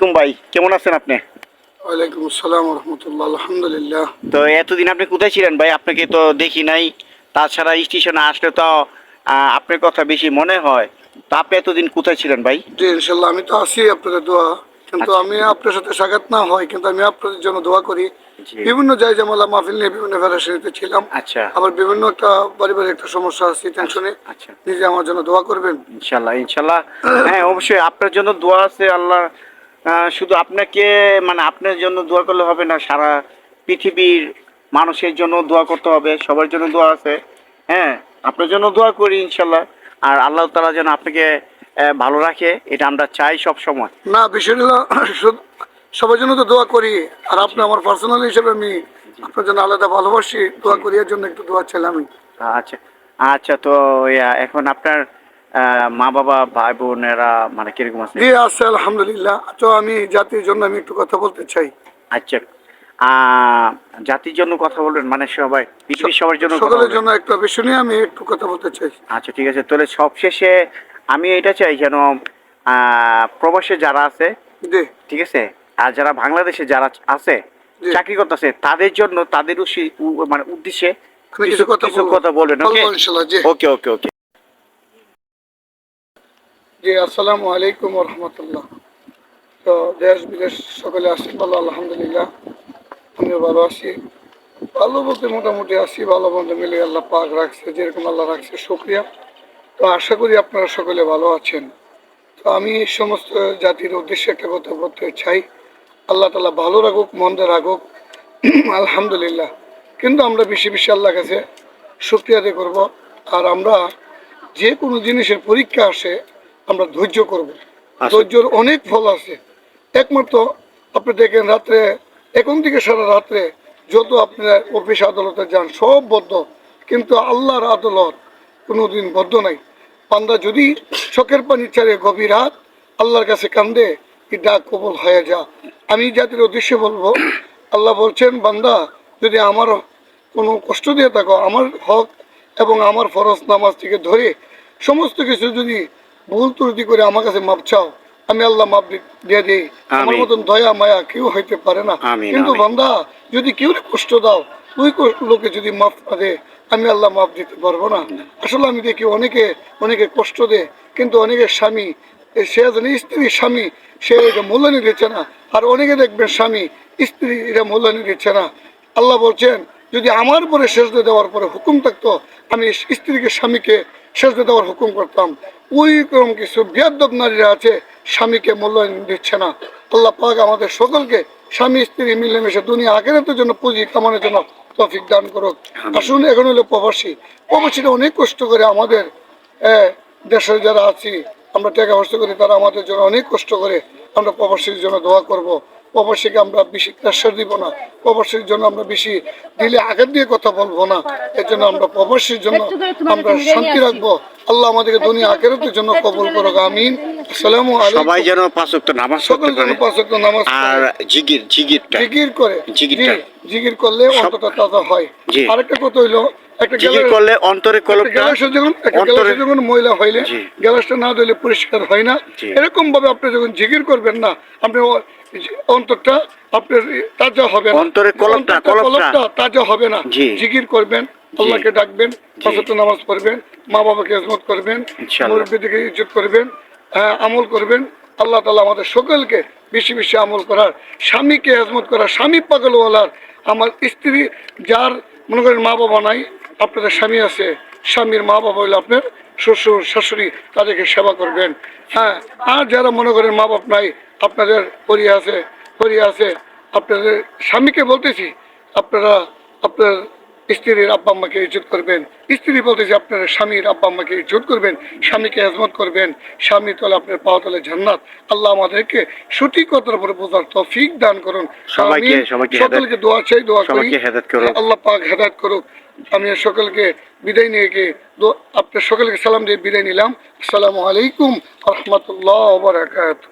আলাইকুম ভাই, কেমন আছেন আপনি? ওয়ালাইকুম আসসালাম ওয়া রাহমাতুল্লাহ। আলহামদুলিল্লাহ। তো এতদিন আপনি কোথায় ছিলেন ভাই? আপনাকে তো দেখি নাই। তাছাড়া স্টেশনে আসলে তো আপনার কথা বেশি মনে হয়। তো আপনি এতদিন কোথায় ছিলেন ভাই? জি ইনশাল্লাহ আমি তো আছি আপনাদের দোয়া, কিন্তু আচ্ছা। আমি আপনার সাথে সাক্ষাৎ না হয়, কিন্তু আমি আপনাদের জন্য দোয়া করি। জি। বিভিন্ন জায়জামালা মাহফিল নিয়ে বিভিন্ন ফেডারেশনিতে ছিলাম। আচ্ছা। আবার বিভিন্ন একটা পারিবারিক একটা সমস্যা আছে, আচ্ছা। টেনশনে। আচ্ছা। নিজে আমার জন্য দোয়া করবেন। ইনশাল্লাহ, ইনশাল্লাহ। হ্যাঁ, অবশ্যই আপনার জন্য দোয়া আছে। আল্লাহ শুধু আপনাকে, মানে আপনার জন্য দোয়া করলে হবে না, সারা পৃথিবীর মানুষের জন্য দোয়া করতে হবে। সবার জন্য দোয়া আছে। হ্যাঁ, আপনার জন্য দোয়া করি ইনশাল্লাহ। আর আল্লাহ তাআলা যেন আপনাকে ভালো রাখে, এটা আমরা চাই সব সময়। না, বিষয়টা হলো, সবার জন্য তো দোয়া করি। আর আপনি জি। আমার পার্সোনাল হিসেবে আমি জি। আপনার জন্য আলাদা ভালোবাসি, দোয়া জি। করি, এর জন্য একটু দোয়া চাইলাম আমি। আচ্ছা। আচ্ছা, তো এখন আপনার মা বাবা ভাই বোনেরা মানে কিরকম আছে? জি আছে আলহামদুলিল্লাহ। তো আমি জাতির জন্য আমি একটু কথা বলতে চাই। আচ্ছা। আহ, জাতির জন্য কথা বলবেন মানে সবাই, পৃথিবীর সবার জন্য কথা সকলের বলবেন? জন্য একটা বিষয় নিয়ে আমি একটু কথা বলতে চাই। আচ্ছা, ঠিক আছে। তাহলে সবশেষে আমি এটা চাই যেন প্রবাসে যারা আছে, জি ঠিক আছে, আর যারা বাংলাদেশে যারা আছে জি চাকরি করতেছে, তাদের জন্য তাদের মানে উদ্দেশ্যে আমি কিছু কিছু বলবো। কথা বলবেন। ওকে, বলবো ইনশাল্লাহ। জি ওকে, ওকে, ওকে। জি আসসালামু আলাইকুম ওয়া রাহমাতুল্লাহ। তো দেশ বিদেশ সকলে আছেন ভালো আলহামদুলিল্লাহ। আমিও ভালো আছি। ভালো বলতে মোটামুটি আছি, ভালো মন্দ মিলে আল্লাহ পাক রাখছে, যেরকম আল্লাহ রাখছে শুকরিয়া। তো আশা করি আপনারা সকলে ভালো আছেন। তো আমি সমস্ত জাতির উদ্দেশ্যে একটা কথা বলতে চাই। আল্লাহ তাআলা ভালো রাখুক মন্দ রাখুক, আলহামদুলিল্লাহ। কিন্তু আমরা বেশি বেশি আল্লাহর কাছে শুকরিয়া আদায় করব। আর আমরা যে কোনো জিনিসের পরীক্ষা আসে, আমরা ধৈর্য করব। আচ্ছা। ধৈর্যর অনেক ফল আছে। একমাত্র আপনি দেখেন রাত্রে এখন থেকে সারা রাত্রে যত আপনার অফিস আদালতে যান সব বদ্ধ, কিন্তু আল্লাহর আদালত কোনোদিন বদ্ধ নাই। বান্দা যদি চোখের পানি ছাড়ে গভীর রাত আল্লাহর কাছে কান্দে, কি ডাক কবুল হয়ে যা। আমি জাতির উদ্দেশ্যে বলবো, আল্লাহ বলছেন, বান্দা যদি আমার কোনো কষ্ট দিয়ে থাকো, আমার হক এবং আমার ফরজ নামাজ থেকে ধরে সমস্ত কিছু যদি ভুল ত্রুটি করে আমার কাছে মাপ চাও, আমি আল্লাহ মাপ দিয়ে দিই। আমার আমিন, মতন দয়া মায়া কেউ হইতে পারে না। আমিন, কিন্তু আমিন। বান্দা যদি কেউ কষ্ট দাও, ওই লোকে যদি মাফ না দেয়, আমি আল্লাহ মাফ দিতে পারবো না। আসলে আমি দেখি অনেকে অনেকে কষ্ট দেয়, কিন্তু অনেকের স্বামী, সে জানি স্ত্রী স্বামী, সে এটা মূল্যায়ন দিচ্ছে না। আর অনেকে দেখবেন স্বামী স্ত্রী এটা মূল্যায়ন দিচ্ছে না। আল্লাহ বলছেন, যদি আমার পরে সেজদা দেওয়ার পরে হুকুম থাকতো, আমি স্ত্রীকে স্বামীকে সেজদা দেওয়ার হুকুম করতাম। ওই রকম কিছু বেয়াদব নারীরা আছে, স্বামীকে মূল্যায়ন দিচ্ছে না। আল্লাহ পাক আমাদের সকলকে স্বামী স্ত্রী মিলেমিশে দুনিয়া আখিরাতের জন্য পুঁজি কামানোর জন্য তৌফিক দান করুক। আসুন, এখন হলো প্রবাসী। প্রবাসীরা অনেক কষ্ট করে আমাদের দেশের যারা আছি, আমরা টাকা খরচ করি, তারা আমাদের জন্য অনেক কষ্ট করে। আমরা প্রবাসীর জন্য দোয়া করব। প্রবাসীকে আমরা বেশি প্রেশার দিব না, প্রবাসীর জন্য আমরা বেশি দিলে আঘাত দিয়ে কথা বলবো না। এর জন্য আমরা প্রবাসীর জন্য আমরা শান্তি রাখবো। আল্লাহ আমাদেরকে দুনিয়া আখিরাতের জন্য কবুল করুক, আমিন। আসসালামু সবাই আলাইকুম। যেন ৫ ওয়াক্ত নামাজ সকল পড়তে যেন পারে। 5 ওয়াক্ত নামাজ আর পড়ে, জিকিরটা, জিকির করে। জি, জিকিরটা জিকির করলে সব। অন্তত তাজা হয়। জি। আরেকটা কথা হইলো, একটা জিকির করলে অন্তরে কলবটা, অন্তরে। গ্যালাসে যখন ময়লা হইলে জি। গ্যালাসটা না দিলে পরিষ্কার হয় না। জি। এরকম ভাবে আপনি যখন জিকির করবেন না, আপনি অন্তরটা আপনার তাজা হবে না। অন্তরে কলবটা, কলবটা তাজা হবে না। জি। জিকির করবেন, জি। আল্লাহকে ডাকবেন, জি। 5 ওয়াক্ত নামাজ পড়বেন, মা বাবাকে ইজ্জত করবেন, ইনশাআল্লাহ। মুরব্বিদেরকে ইজ্জত করবেন, আমল করবেন। আল্লাহ তাআলা আমাদের সকলকে বেশি বেশি আমল করার, স্বামীকে হেজমত করার, স্বামী পাগলওয়ালার। আমার স্ত্রী যার মনে করেন মা বাবা নাই, আপনাদের স্বামী আছে, স্বামীর মা বাবা হইলে আপনার শ্বশুর শাশুড়ি, তাদেরকে সেবা করবেন। হ্যাঁ, আর যারা মনে করেন মা বাপ নাই, আপনাদের পরি আছে, আপনাদের স্বামীকে বলতেছি, আপনারা আপনার স্ত্রীর আব্বা আম্মাকে ইজ্জত করবেন। স্ত্রী বলতেছে আপনার স্বামীর আব্বা আম্মাকে ইজ্জত করবেন, স্বামীকে হেজমত করবেন। স্বামী তলে আপনার পাওয়া তলে জান্নাত। আল্লাহ আমাদেরকে সঠিক কথার উপরে বোঝার তৌফিক দান করুন। সবাইকে সকলকে দোয়া চাই, দোয়া করি সবাইকে হেদায়েত করুন। আল্লাহ পাক হেদায়েত করুক। আমি সকলকে বিদায় নিয়ে গিয়ে আপনার সকলকে সালাম দিয়ে বিদায় নিলাম। আসসালামু আলাইকুম ওয়া রাহমাতুল্লাহি ওয়া বারাকাতুহু।